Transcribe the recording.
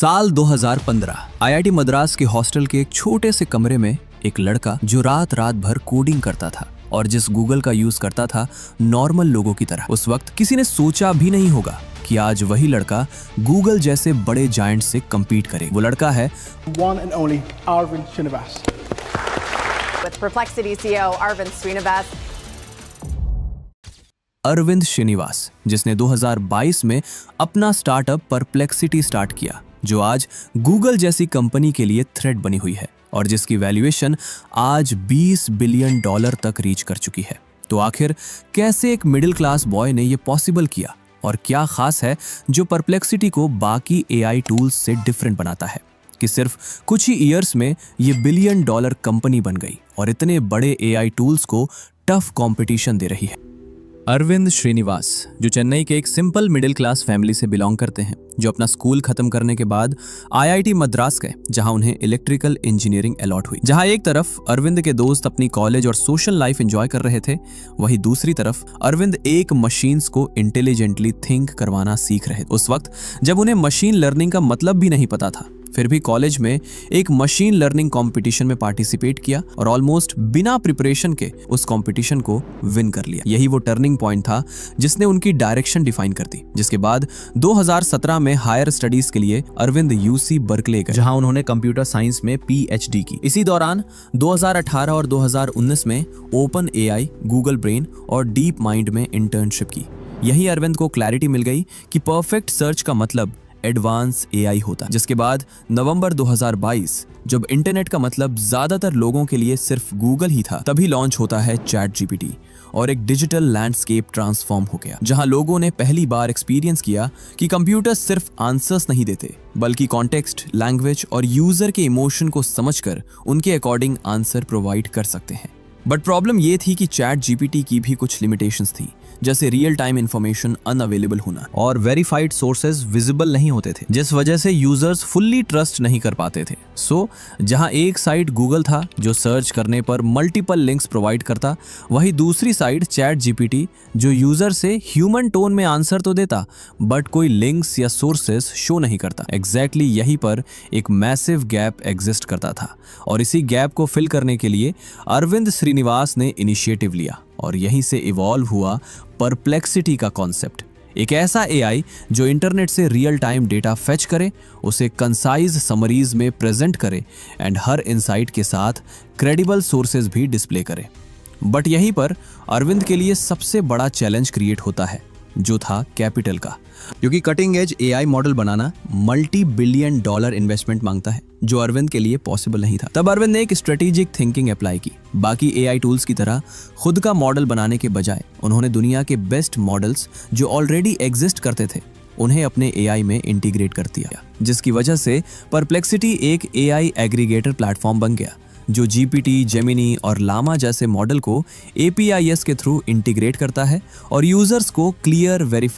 साल 2015 आईआईटी मद्रास के हॉस्टल के एक छोटे से कमरे में एक लड़का जो रात रात भर कोडिंग करता था और जिस गूगल का यूज करता था नॉर्मल लोगों की तरह। उस वक्त किसी ने सोचा भी नहीं होगा कि आज वही लड़का गूगल जैसे बड़े जायंट से कम्पीट करे। वो लड़का है one and only Arvind Srinivas. With Perplexity CEO Arvind Srinivas. Arvind Srinivas, जिसने 2022 में अपना स्टार्टअप परप्लेक्सिटी स्टार्ट किया, जो आज गूगल जैसी कंपनी के लिए थ्रेट बनी हुई है और जिसकी वैल्यूएशन आज $20 बिलियन तक रीच कर चुकी है। तो आखिर कैसे एक मिडिल क्लास बॉय ने ये पॉसिबल किया और क्या खास है जो परप्लेक्सिटी को बाकी एआई टूल्स से डिफरेंट बनाता है कि सिर्फ कुछ ही ईयर्स में ये $1 बिलियन कंपनी बन गई और इतने बड़े एआई टूल्स को टफ कंपटीशन दे रही है। अरविंद श्रीनिवास, जो चेन्नई के एक सिंपल मिडिल क्लास फैमिली से बिलोंग करते हैं, जो अपना स्कूल खत्म करने के बाद आईआईटी मद्रास गए, जहां उन्हें इलेक्ट्रिकल इंजीनियरिंग अलॉट हुई। जहां एक तरफ अरविंद के दोस्त अपनी कॉलेज और सोशल लाइफ एंजॉय कर रहे थे, वहीं दूसरी तरफ अरविंद एक मशीन्स को इंटेलिजेंटली थिंक करवाना सीख रहे थे। उस वक्त जब उन्हें मशीन लर्निंग का मतलब भी नहीं पता था, फिर भी कॉलेज में एक मशीन लर्निंग कंपटीशन में पार्टिसिपेट किया और ऑलमोस्ट बिना प्रिपरेशन के उस कंपटीशन को विन कर लिया। यही वो टर्निंग पॉइंट था जिसने उनकी डायरेक्शन डिफाइन कर दी, जिसके बाद 2017 में हायर स्टडीज के लिए अरविंद यूसी बर्कले गए, जहां उन्होंने कंप्यूटर साइंस में पीएचडी की। इसी दौरान 2018 और 2019 में ओपन एआई, गूगल ब्रेन और डीप माइंड में इंटर्नशिप की। यही अरविंद को क्लैरिटी मिल गई कि परफेक्ट सर्च का मतलब एडवांस एआई होता, जिसके बाद नवंबर 2022, जब इंटरनेट का मतलब ज्यादातर लोगों के लिए सिर्फ गूगल ही था, तभी लॉन्च होता है चैट जीपीटी और एक डिजिटल लैंडस्केप ट्रांसफॉर्म हो गया, जहां लोगों ने पहली बार एक्सपीरियंस किया कि कंप्यूटर सिर्फ आंसर्स नहीं देते, बल्कि कॉन्टेक्स्ट, लैंग्वेज और यूजर के इमोशन को समझकर उनके अकॉर्डिंग आंसर प्रोवाइड कर सकते हैं। बट प्रॉब्लम ये थी कि चैट जीपीटी की भी कुछ लिमिटेशंस थी, जैसे रियल टाइम इंफॉर्मेशन अनअवेलेबल होना और वेरीफाइड सोर्सेज विजिबल नहीं होते थे, जिस वजह से यूजर्स फुल्ली ट्रस्ट नहीं कर पाते थे। सो जहां एक साइड गूगल था जो सर्च करने पर मल्टीपल लिंक्स प्रोवाइड करता, वहीं दूसरी साइड चैट जीपीटी जो यूजर से ह्यूमन टोन में आंसर तो देता बट कोई लिंक्स या सोर्सेज शो नहीं करता। एग्जैक्टली यहीं पर एक मैसिव गैप एग्जिस्ट करता था और इसी गैप को फिल करने के लिए अरविंद श्रीनिवास ने इनिशिएटिव लिया और यहीं से इवॉल्व हुआ परप्लेक्सिटी का कॉन्सेप्ट। एक ऐसा एआई जो इंटरनेट से रियल टाइम डेटा फेच करे, उसे कंसाइज समरीज में प्रेजेंट करे एंड हर इनसाइट के साथ क्रेडिबल सोर्सेज भी डिस्प्ले करे। बट यहीं पर अरविंद के लिए सबसे बड़ा चैलेंज क्रिएट होता है, जो था कैपिटल का, क्योंकि कटिंग एज एआई मॉडल बनाना $multi-billion इन्वेस्टमेंट मांगता है, जो अरविंद के लिए पॉसिबल नहीं था। तब अरविंद ने एक स्ट्रेटेजिक थिंकिंग अप्लाई की। बाकी एआई टूल्स की तरह खुद का मॉडल बनाने के बजाय उन्होंने दुनिया के बेस्ट मॉडल्स जो ऑलरेडी एग्जिस्ट करते थे, उन्हें अपने एआई में इंटीग्रेट कर दिया, जिसकी वजह से परप्लेक्सिटी एक एआई एग्रीगेटर प्लेटफॉर्म बन गया, जो जीपीटी, जेमिनी और लामा जैसे मॉडल को एपीआईएस के थ्रू इंटीग्रेट करता है और यूजर्स को क्लियर, वेरीफाइड